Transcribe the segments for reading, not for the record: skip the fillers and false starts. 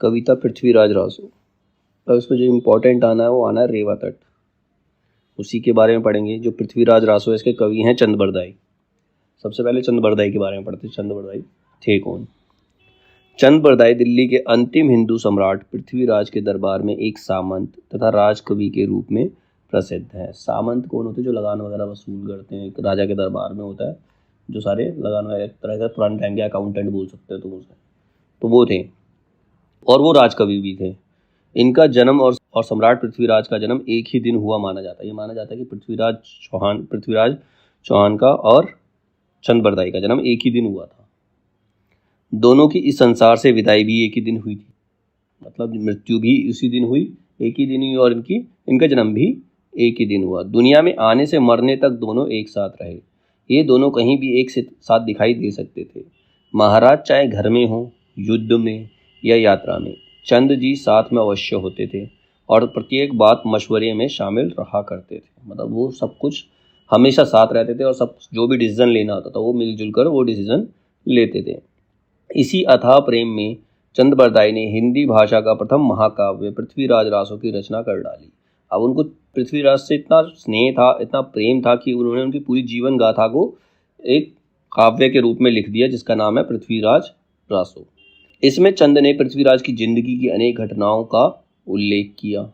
कविता पृथ्वीराज रासो। अब इसमें जो इम्पोर्टेंट आना है वो आना है रेवा तट, उसी के बारे में पढ़ेंगे। जो पृथ्वीराज रासो है इसके कवि हैं चंद बरदाई। सबसे पहले चंद बरदाई के बारे में पढ़ते हैं। चंद बरदाई थे कौन? चंद बरदाई दिल्ली के अंतिम हिंदू सम्राट पृथ्वीराज के दरबार में एक सामंत तथा राजकवि के रूप में प्रसिद्ध है। सामंत कौन होते हैं? जो लगान वगैरह वसूल करते हैं, एक राजा के दरबार में होता है जो सारे लगान वगैरह, एक तरह का पुराने टाइम के अकाउंटेंट बोल सकते हो तुम उसे, तो वो थे और वो राजकवि भी थे। इनका जन्म और सम्राट पृथ्वीराज का जन्म एक ही दिन हुआ माना जाता है। ये माना जाता है कि पृथ्वीराज चौहान का और चंद बरदाई का जन्म एक ही दिन हुआ था। दोनों की इस संसार से विदाई भी एक ही दिन हुई थी, मतलब मृत्यु भी उसी दिन हुई, एक ही दिन हुई, और इनका जन्म भी एक ही दिन हुआ। दुनिया में आने से मरने तक दोनों एक साथ रहे। ये दोनों कहीं भी एक साथ दिखाई दे सकते थे। महाराज चाहे घर में हो, युद्ध में या यात्रा में, चंद जी साथ में अवश्य होते थे और प्रत्येक बात मशवरे में शामिल रहा करते थे। मतलब वो सब कुछ हमेशा साथ रहते थे और सब जो भी डिसीजन लेना होता था वो मिलजुल कर वो डिसीजन लेते थे। इसी अथाह प्रेम में चंद बरदाई ने हिंदी भाषा का प्रथम महाकाव्य पृथ्वीराज रासो की रचना कर डाली। अब उनको पृथ्वीराज से इतना स्नेह था, इतना प्रेम था कि उन्होंने उनकी पूरी जीवन गाथा को एक काव्य के रूप में लिख दिया जिसका नाम है पृथ्वीराज रासो। इसमें चंद ने पृथ्वीराज की जिंदगी की अनेक घटनाओं का उल्लेख किया।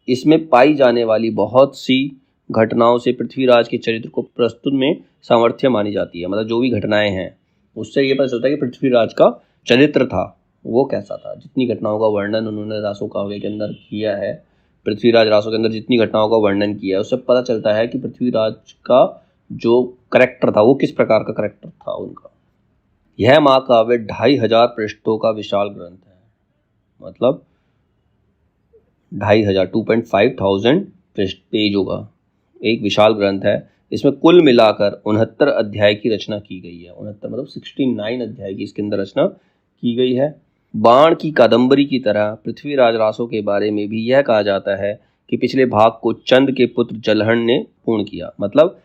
इसमें पाई जाने वाली बहुत सी घटनाओं से पृथ्वीराज के चरित्र को प्रस्तुत में सामर्थ्य मानी जाती है। मतलब जो भी घटनाएं हैं उससे ये पता चलता है कि पृथ्वीराज का चरित्र था वो कैसा था। जितनी घटनाओं का वर्णन उन्होंने रासो काव्य के अंदर किया है, पृथ्वीराज रासो के अंदर जितनी घटनाओं का वर्णन किया है, उससे पता चलता है कि पृथ्वीराज का जो करेक्टर था वो किस प्रकार का करेक्टर था उनका। यह महाकाव्य 2500 पृष्ठों का विशाल ग्रंथ है। मतलब 2,500 पेजों का एक विशाल ग्रंथ है। इसमें कुल मिलाकर 69 अध्याय की रचना की गई है। 69 मतलब 69 अध्याय की इसके अंदर रचना की गई है। बाण की कादंबरी की तरह पृथ्वीराज रासो के बारे में भी यह कहा जाता है कि पिछले भाग को चंद के पुत्र जलहण ने पूर्ण किया। मतलब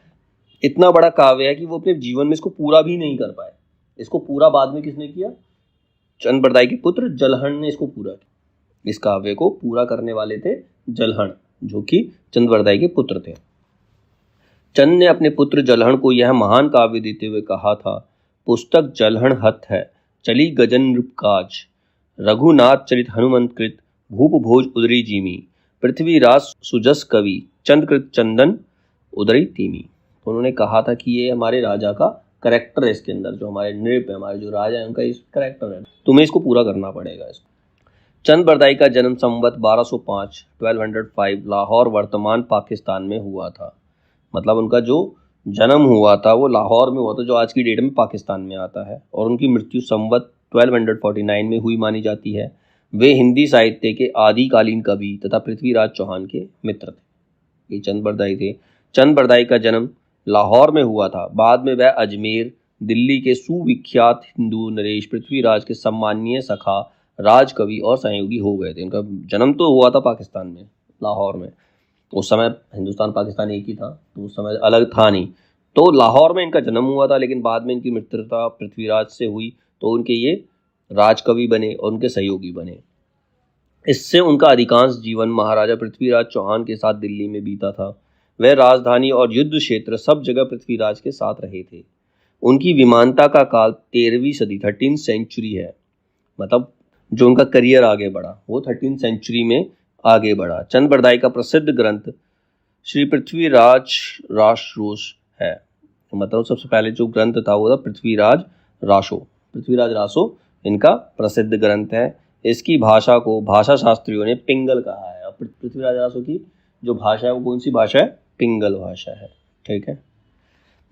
इतना बड़ा काव्य है कि वो अपने जीवन में इसको पूरा भी नहीं कर पाए। इसको पूरा बाद में किसने किया? चंद बरदाई के पुत्र जलहण ने इसको पूरा किया। इस काव्य को पूरा करने वाले थे जलहण, जो कि चंद बरदाई के पुत्र थे। चंद ने अपने पुत्र जलहण को यह महान काव्य देते हुए कहा था, पुस्तक जलहण हथ है, चली गजन नृपकाज, रघुनाथ चरित हनुमंत कृत, भूप भोज उदरी जीमी, पृथ्वीराज सुजस कवि, चंद कृत चंदन उदरी तीमी। तो उन्होंने कहा था कि ये हमारे राजा का करेक्टर है, इसके अंदर जो हमारे नृप है, हमारे जो राजा है उनका इस करेक्टर है, तुम्हें इसको पूरा करना पड़ेगा। इसको चंद बरदाई का जन्म संवत 1205 लाहौर वर्तमान पाकिस्तान में हुआ था। मतलब उनका जो जन्म हुआ था वो लाहौर में हुआ था, जो आज की डेट में पाकिस्तान में आता है, और उनकी मृत्यु संवत 1249 में हुई मानी जाती है। वे हिंदी साहित्य के आदिकालीन कवि तथा पृथ्वीराज चौहान के मित्र थे। ये चंद बरदाई थे। चंद बरदाई का जन्म लाहौर में हुआ था। बाद में वह अजमेर, दिल्ली के सुविख्यात हिंदू नरेश पृथ्वीराज के सम्माननीय सखा, राजकवि और सहयोगी हो गए थे। इनका जन्म तो हुआ था पाकिस्तान में, लाहौर में। उस समय हिंदुस्तान पाकिस्तान एक ही था, तो उस समय अलग था नहीं। तो लाहौर में इनका जन्म हुआ था, लेकिन बाद में इनकी मित्रता पृथ्वीराज से हुई तो उनके ये राजकवि बने और उनके सहयोगी बने। इससे उनका अधिकांश जीवन महाराजा पृथ्वीराज चौहान के साथ दिल्ली में बीता था। वह राजधानी और युद्ध क्षेत्र सब जगह पृथ्वीराज के साथ रहे थे। उनकी विमानता का काल 13वीं सदी 13th सेंचुरी है। मतलब जो उनका करियर आगे बढ़ा वो 13th सेंचुरी में आगे बढ़ा। चंद बरदाई का प्रसिद्ध ग्रंथ श्री पृथ्वीराज रासोस है। मतलब सबसे पहले जो ग्रंथ था वो था पृथ्वीराज रासो इनका प्रसिद्ध ग्रंथ है। इसकी भाषा को भाषा शास्त्रियों ने पिंगल कहा है। और पृथ्वीराज रासो की जो भाषा है वो कौन सी भाषा है? पिंगल भाषा है। ठीक है,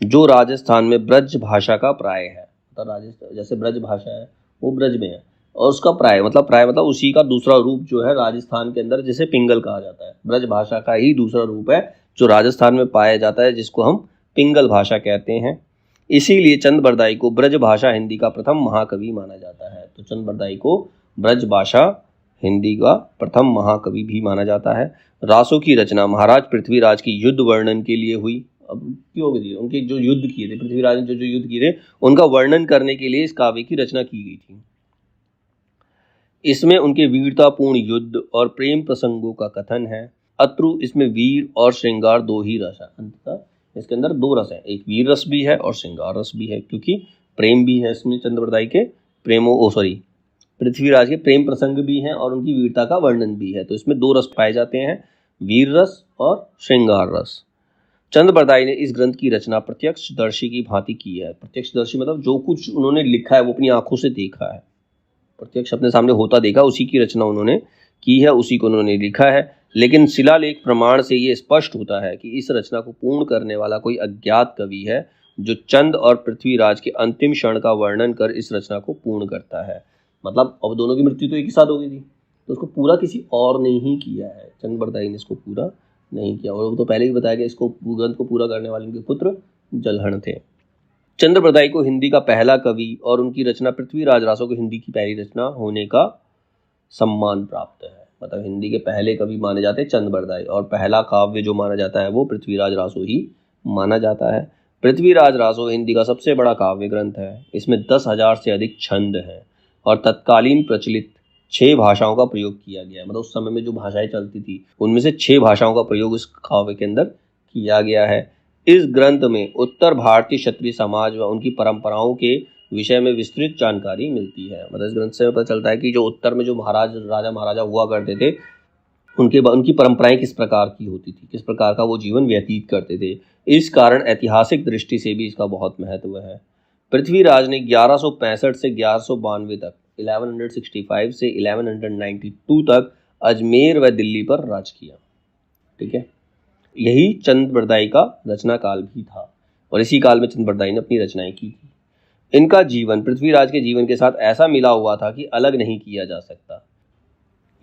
जो राजस्थान में ब्रज भाषा का प्राय है। तो राजस्थान जैसे ब्रज भाषा है वो ब्रज में है, और उसका प्राय मतलब उसी का दूसरा रूप जो है राजस्थान के अंदर, जिसे पिंगल कहा जाता है। ब्रज भाषा का ही दूसरा रूप है जो राजस्थान में पाया जाता है, जिसको हम पिंगल भाषा कहते हैं। इसीलिए चंद बरदाई को ब्रज भाषा हिंदी का प्रथम महाकवि माना जाता है। तो चंद बरदाई को ब्रज भाषा हिंदी का प्रथम महाकवि भी माना जाता है। रासो की रचना महाराज पृथ्वीराज की युद्ध वर्णन के लिए हुई। अब क्यों हुई? उनके जो युद्ध किए थे, पृथ्वीराज ने जो युद्ध किए थे उनका वर्णन करने के लिए इस काव्य की रचना की गई थी। इसमें उनके वीरतापूर्ण युद्ध और प्रेम प्रसंगों का कथन है। अत्रु इसमें वीर और श्रृंगार दो ही रस है। अंततः इसके अंदर दो रस है, एक वीर रस भी है और श्रृंगार रस भी है, क्योंकि प्रेम भी है इसमें चंद्रप्रदाय के पृथ्वीराज के प्रेम प्रसंग भी हैं और उनकी वीरता का वर्णन भी है। तो इसमें दो रस पाए जाते हैं, वीर रस और श्रृंगार रस। चंद्रप्रदाय ने इस ग्रंथ की रचना प्रत्यक्षदर्शी की भांति की है। प्रत्यक्षदर्शी मतलब जो कुछ उन्होंने लिखा है वो अपनी आंखों से देखा है, प्रत्यक्ष अपने सामने होता देखा, उसी की रचना उन्होंने की है, उसी को उन्होंने लिखा है। लेकिन शिलालेख प्रमाण से ये स्पष्ट होता है कि इस रचना को पूर्ण करने वाला कोई अज्ञात कवि है, जो चंद और पृथ्वीराज के अंतिम क्षण का वर्णन कर इस रचना को पूर्ण करता है। मतलब अब दोनों की मृत्यु तो एक ही साथ हो गई थी, तो उसको पूरा किसी और ने ही किया है, चंद्रप्रदाय ने इसको पूरा नहीं किया। और वो तो पहले ही बताया गया, इसको ग्रंथ को पूरा करने वाले उनके पुत्र जलहण थे। चंद्रप्रदाय को हिंदी का पहला कवि और उनकी रचना पृथ्वीराज रासो को हिंदी की पहली रचना होने का सम्मान प्राप्त है। मतलब हिंदी के पहले कवि माने जाते हैं चंद्रप्रदाय, और पहला काव्य जो माना जाता है वो पृथ्वीराज रासो ही माना जाता है। पृथ्वीराज रासो हिंदी का सबसे बड़ा काव्य ग्रंथ है। इसमें 10,000 से अधिक छंद हैं और तत्कालीन प्रचलित 6 भाषाओं का प्रयोग किया गया है। मतलब उस समय में जो भाषाएं चलती थी उनमें से 6 भाषाओं का प्रयोग इस काव्य के अंदर किया गया है। इस ग्रंथ में उत्तर भारतीय क्षत्रिय समाज व उनकी परंपराओं के विषय में विस्तृत जानकारी मिलती है। मतलब इस ग्रंथ से पता चलता है कि जो उत्तर में जो राजा महाराजा हुआ करते थे उनकी परंपराएं किस प्रकार की होती थी, किस प्रकार का वो जीवन व्यतीत करते थे। इस कारण ऐतिहासिक दृष्टि से भी इसका बहुत महत्व है। पृथ्वीराज ने 1165 से 1192 तक 1165 से 1192 तक अजमेर व दिल्ली पर राज किया। ठीक है, यही चंद्रप्रदाय का रचना काल भी था और इसी काल में चंद्रप्रदाय ने अपनी रचनाएं की थी। इनका जीवन पृथ्वीराज के जीवन के साथ ऐसा मिला हुआ था कि अलग नहीं किया जा सकता।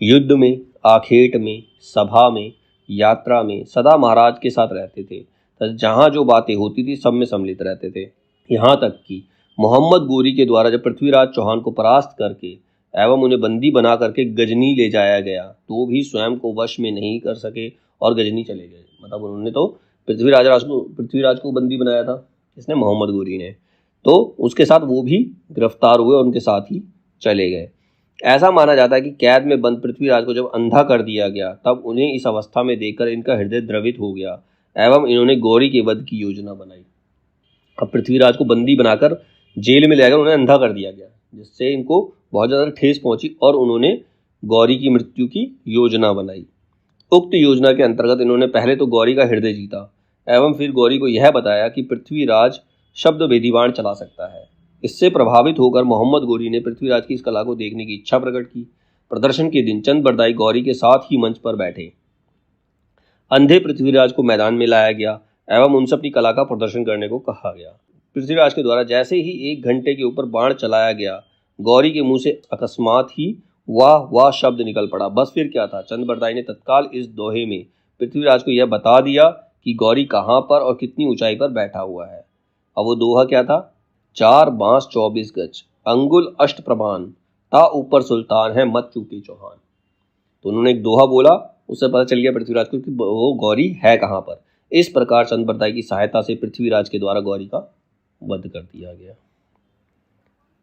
युद्ध में, आखेट में, सभा में, यात्रा में सदा महाराज के साथ रहते थे। जहाँ जो बातें होती थी सब में सम्मिलित रहते थे। यहाँ तक कि मोहम्मद गोरी के द्वारा जब पृथ्वीराज चौहान को परास्त करके एवं उन्हें बंदी बना करके गजनी ले जाया गया तो भी स्वयं को वश में नहीं कर सके और गजनी चले गए। मतलब उन्होंने तो पृथ्वीराज को बंदी बनाया था, इसने मोहम्मद गोरी ने, तो उसके साथ वो भी गिरफ्तार हुए और उनके साथ ही चले गए। ऐसा माना जाता है कि कैद में बंद पृथ्वीराज को जब अंधा कर दिया गया तब उन्हें इस अवस्था में देखकर इनका हृदय द्रवित हो गया एवं इन्होंने गौरी के वध की योजना बनाई। अब पृथ्वीराज को बंदी बनाकर जेल में ले जाकर उन्हें अंधा कर दिया गया, जिससे इनको बहुत ज़्यादा ठेस पहुंची और उन्होंने गौरी की मृत्यु की योजना बनाई। उक्त योजना के अंतर्गत इन्होंने पहले तो गौरी का हृदय जीता एवं फिर गौरी को यह बताया कि पृथ्वीराज शब्द वेदीवाण चला सकता है। इससे प्रभावित होकर मोहम्मद गोरी ने पृथ्वीराज की इस कला को देखने की इच्छा प्रकट की। प्रदर्शन के दिन चंद्रप्रदाय गौरी के साथ ही मंच पर बैठे। अंधे पृथ्वीराज को मैदान में लाया गया एवं उनसे अपनी कला का प्रदर्शन करने को कहा गया। पृथ्वीराज के द्वारा जैसे ही 1 घंटे के ऊपर बाण चलाया गया, गौरी के मुंह से अकस्मात ही वाह वाह शब्द निकल पड़ा। बस फिर क्या था, चंद्रप्रदाय ने तत्काल इस दोहे में पृथ्वीराज को यह बता दिया कि गौरी कहाँ पर और कितनी ऊंचाई पर बैठा हुआ है। अब वो दोहा क्या था, 4 बांस 24 गज, अंगुल अष्ट प्रमाण, ता ऊपर सुल्तान है मत चूके चौहान। तो उन्होंने एक दोहा बोला, उससे पता चल गया पृथ्वीराज को कि वो गौरी है कहाँ पर। इस प्रकार चंद्रप्रदाय की सहायता से पृथ्वीराज के द्वारा गौरी का वध कर दिया गया।